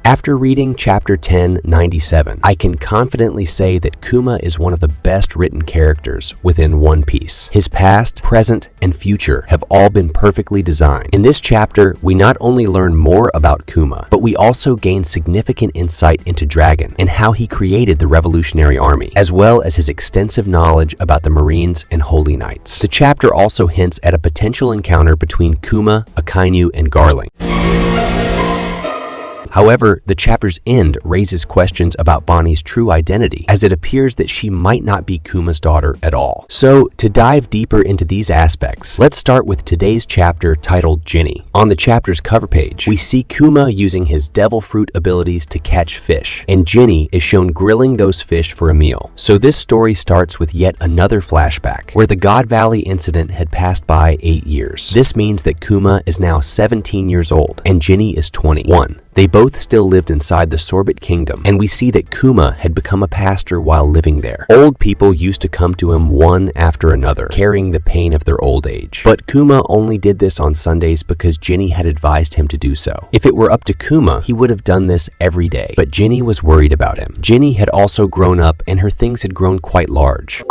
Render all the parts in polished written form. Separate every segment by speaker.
Speaker 1: After reading Chapter 1097, I can confidently say that Kuma is one of the best written characters within One Piece. His past, present, and future have all been perfectly designed. In this chapter, we not only learn more about Kuma, but we also gain significant insight into Dragon and how he created the Revolutionary Army, as well as his extensive knowledge about the Marines and Holy Knights. The chapter also hints at a potential encounter between Kuma, Akainu, and Garling. However, the chapter's end raises questions about Bonney's true identity, as it appears that she might not be Kuma's daughter at all. So, to dive deeper into these aspects, let's start with today's chapter titled Ginny. On the chapter's cover page, we see Kuma using his devil fruit abilities to catch fish, and Ginny is shown grilling those fish for a meal. So this story starts with yet another flashback, where the God Valley incident had passed by 8 years. This means that Kuma is now 17 years old, and Ginny is 21. They both still lived inside the Sorbet Kingdom, and we see that Kuma had become a pastor while living there. Old people used to come to him one after another, carrying the pain of their old age. But Kuma only did this on Sundays because Ginny had advised him to do so. If it were up to Kuma, he would have done this every day, but Ginny was worried about him. Ginny had also grown up, and her things had grown quite large.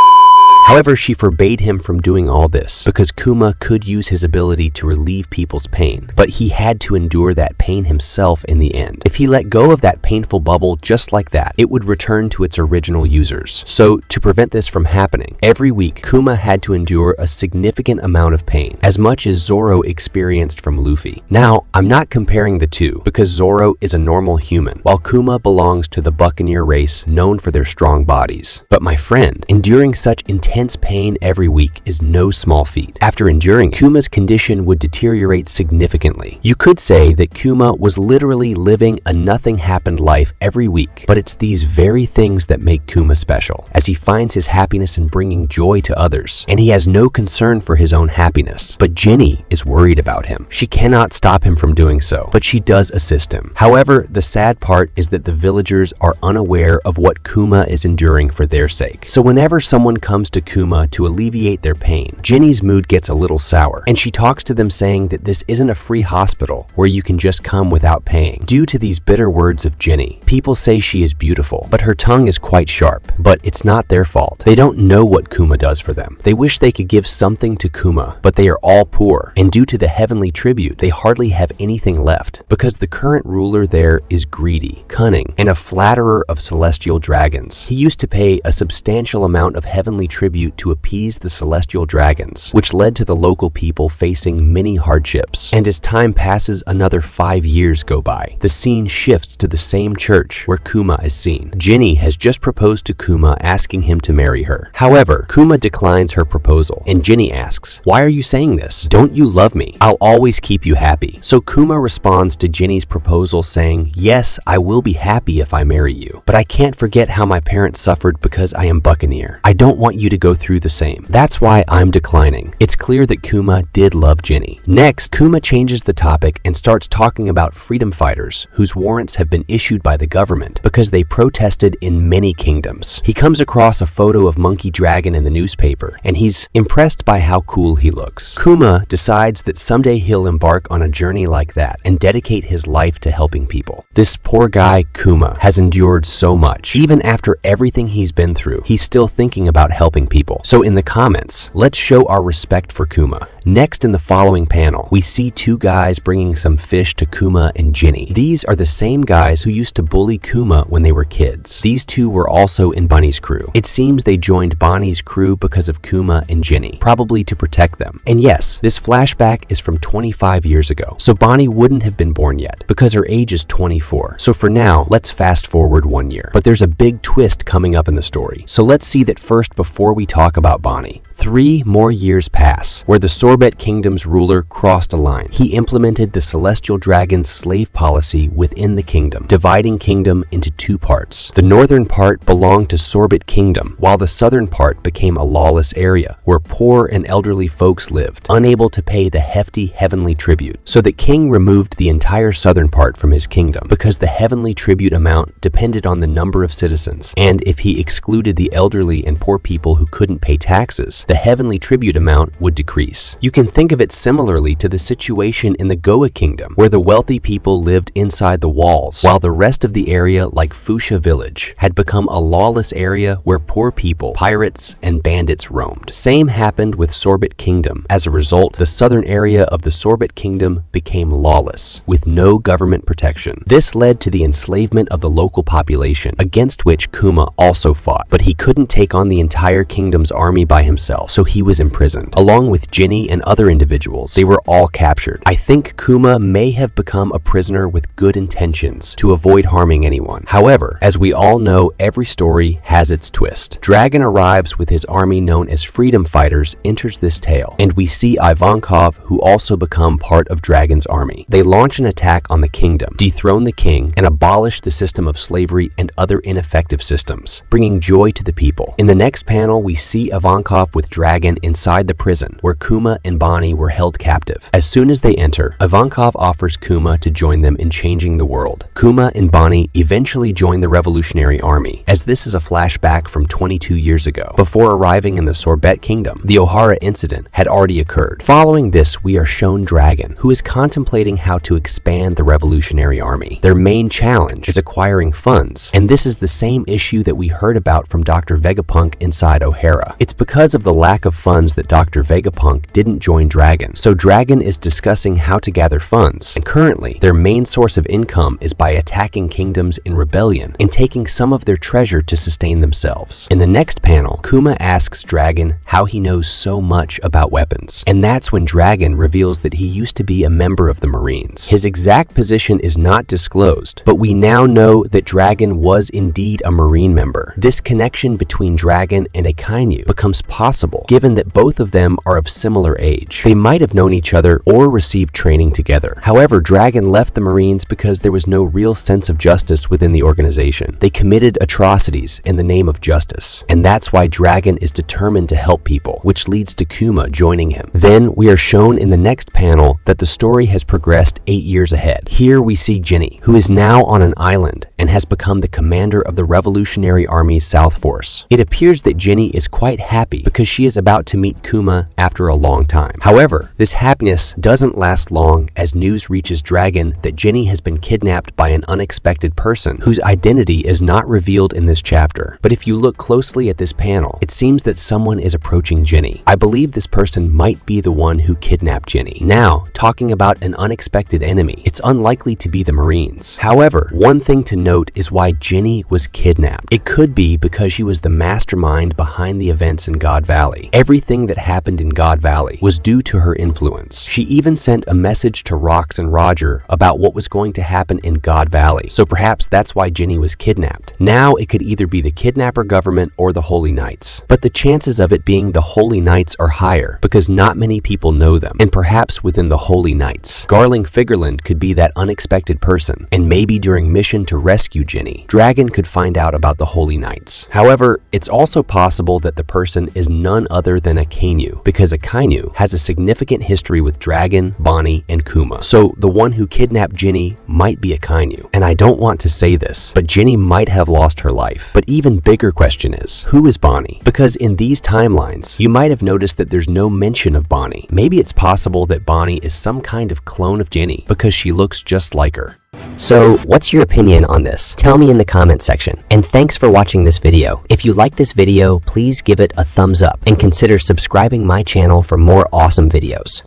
Speaker 1: However, she forbade him from doing all this because Kuma could use his ability to relieve people's pain, but he had to endure that pain himself in the end. If he let go of that painful bubble just like that, it would return to its original users. So, to prevent this from happening, every week Kuma had to endure a significant amount of pain, as much as Zoro experienced from Luffy. Now, I'm not comparing the two because Zoro is a normal human, while Kuma belongs to the Buccaneer race known for their strong bodies. But my friend, enduring such intense pain every week is no small feat. After enduring, Kuma's condition would deteriorate significantly. You could say that Kuma was literally living a nothing-happened life every week, but it's these very things that make Kuma special, as he finds his happiness in bringing joy to others, and he has no concern for his own happiness. But Ginny is worried about him. She cannot stop him from doing so, but she does assist him. However, the sad part is that the villagers are unaware of what Kuma is enduring for their sake. So whenever someone comes to Kuma to alleviate their pain, Ginny's mood gets a little sour, and she talks to them saying that this isn't a free hospital where you can just come without paying. Due to these bitter words of Ginny, people say she is beautiful, but her tongue is quite sharp. But it's not their fault. They don't know what Kuma does for them. They wish they could give something to Kuma, but they are all poor, and due to the heavenly tribute, they hardly have anything left, because the current ruler there is greedy, cunning, and a flatterer of celestial dragons. He used to pay a substantial amount of heavenly tribute to appease the celestial dragons, which led to the local people facing many hardships. And as time passes, another 5 years go by. The scene shifts to the same church where Kuma is seen. Ginny has just proposed to Kuma, asking him to marry her. However, Kuma declines her proposal, and Ginny asks, "Why are you saying this? Don't you love me? I'll always keep you happy." So Kuma responds to Ginny's proposal saying, "Yes, I will be happy if I marry you, but I can't forget how my parents suffered because I am Buccaneer. I don't want you to go through the same. That's why I'm declining." It's clear that Kuma did love Ginny. Next, Kuma changes the topic and starts talking about freedom fighters whose warrants have been issued by the government because they protested in many kingdoms. He comes across a photo of Monkey Dragon in the newspaper, and he's impressed by how cool he looks. Kuma decides that someday he'll embark on a journey like that and dedicate his life to helping people. This poor guy, Kuma, has endured so much. Even after everything he's been through, he's still thinking about helping people. So in the comments, let's show our respect for Kuma. Next, in the following panel, we see two guys bringing some fish to Kuma and Ginny. These are the same guys who used to bully Kuma when they were kids. These two were also in Bonney's crew. It seems they joined Bonney's crew because of Kuma and Ginny, probably to protect them. And yes, this flashback is from 25 years ago, so Bonney wouldn't have been born yet because her age is 24. So for now, let's fast forward 1 year. But there's a big twist coming up in the story. So let's see that first before we talk about Bonney. 3 more years pass, where the Sorbet Kingdom's ruler crossed a line. He implemented the Celestial Dragon's slave policy within the kingdom, dividing kingdom into 2 parts. The northern part belonged to Sorbet Kingdom, while the southern part became a lawless area, where poor and elderly folks lived, unable to pay the hefty heavenly tribute. So the king removed the entire southern part from his kingdom, because the heavenly tribute amount depended on the number of citizens, and if he excluded the elderly and poor people who couldn't pay taxes, the heavenly tribute amount would decrease. You can think of it similarly to the situation in the Goa Kingdom, where the wealthy people lived inside the walls, while the rest of the area, like Fuchsia Village, had become a lawless area where poor people, pirates, and bandits roamed. Same happened with Sorbet Kingdom. As a result, the southern area of the Sorbet Kingdom became lawless, with no government protection. This led to the enslavement of the local population, against which Kuma also fought, but he couldn't take on the entire kingdom's army by himself, so he was imprisoned. Along with Ginny and other individuals, they were all captured. I think Kuma may have become a prisoner with good intentions to avoid harming anyone. However, as we all know, every story has its twist. Dragon arrives with his army known as Freedom Fighters, enters this tale, and we see Ivankov, who also become part of Dragon's army. They launch an attack on the kingdom, dethrone the king, and abolish the system of slavery and other ineffective systems, bringing joy to the people. In the next panel, we see Ivankov with Dragon inside the prison, where Kuma and Bonney were held captive. As soon as they enter, Ivankov offers Kuma to join them in changing the world. Kuma and Bonney eventually join the Revolutionary Army, as this is a flashback from 22 years ago. Before arriving in the Sorbet Kingdom, the Ohara Incident had already occurred. Following this, we are shown Dragon, who is contemplating how to expand the Revolutionary Army. Their main challenge is acquiring funds, and this is the same issue that we heard about from Doctor Vegapunk inside Ohara. It's because of the lack of funds that Doctor Vegapunk didn't join Dragon, so Dragon is discussing how to gather funds, and currently, their main source of income is by attacking kingdoms in rebellion and taking some of their treasure to sustain themselves. In the next panel, Kuma asks Dragon how he knows so much about weapons, and that's when Dragon reveals that he used to be a member of the Marines. His exact position is not disclosed, but we now know that Dragon was indeed a Marine member. This connection between Dragon and a Kainu becomes possible given that both of them are of similar age. They might have known each other or received training together. However, Dragon left the Marines because there was no real sense of justice within the organization. They committed atrocities in the name of justice, and that's why Dragon is determined to help people, which leads to Kuma joining him. Then we are shown in the next panel that the story has progressed 8 years ahead. Here we see Ginny, who is now on an island and has become the commander of the Revolutionary Army's South Force. It appears that Ginny is quite happy because she is about to meet Kuma after a long time. However, this happiness doesn't last long as news reaches Dragon that Ginny has been kidnapped by an unexpected person whose identity is not revealed in this chapter. But if you look closely at this panel, it seems that someone is approaching Ginny. I believe this person might be the one who kidnapped Ginny. Now, talking about an unexpected enemy, it's unlikely to be the Marines. However, one thing to note is why Ginny was kidnapped. It could be because she was the mastermind behind the events in God Valley. Everything that happened in God Valley was due to her influence. She even sent a message to Rox and Roger about what was going to happen in God Valley, so perhaps that's why Ginny was kidnapped. Now it could either be the kidnapper government or the Holy Knights, but the chances of it being the Holy Knights are higher because not many people know them, and perhaps within the Holy Knights, Garling Figurland could be that unexpected person, and maybe during mission to rescue Ginny, Dragon could find out about the Holy Knights. However, it's also possible that the person is none other than a Kainu, because a Kainu has a significant history with Dragon, Bonney, and Kuma. So the one who kidnapped Ginny might be a Kainu. And I don't want to say this, but Ginny might have lost her life. But even bigger question is, who is Bonney? Because in these timelines, you might have noticed that there's no mention of Bonney. Maybe it's possible that Bonney is some kind of clone of Ginny because she looks just like her.
Speaker 2: So, what's your opinion on this? Tell me in the comment section. And thanks for watching this video. If you like this video, please give it a thumbs up and consider subscribing my channel for more awesome videos.